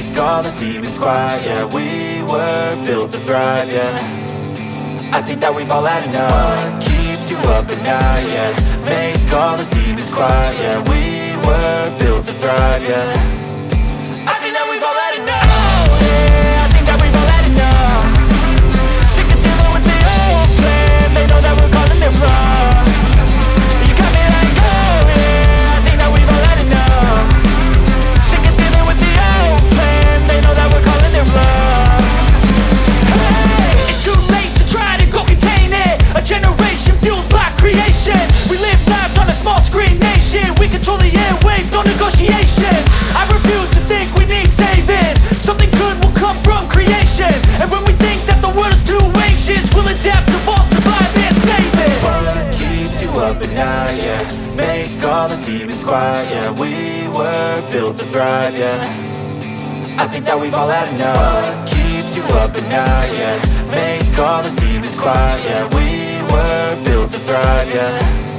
make all the demons quiet. Yeah, we were built to thrive, yeah. I think that we've all had enough. What keeps you up at night, yeah. Make all the demons quiet, yeah. We were built to thrive, yeah. I think that we've all had enough. Oh yeah, I think that we've all had enough. Sick of dealing with the old plan. They know that we're calling it wrong. You got me like, oh yeah, I think that we've all had enough. Sick of dealing with the old plan. They know that we're calling it wrong. Hey, it's too late to try to go contain it. A generation fueled by creation. We live lives on a small screen nation. We control the airwaves, no negotiation. I refuse to think we need saving. Something good will come from creation. And when we think that the world is too anxious, we'll adapt, evolve, survive and save it. What keeps you up at night, yeah. Make all the demons quiet, yeah. We were built to thrive, yeah. I think that we've all had enough. What keeps you up at night, yeah. Make all the demons quiet, yeah. We were built to thrive, yeah.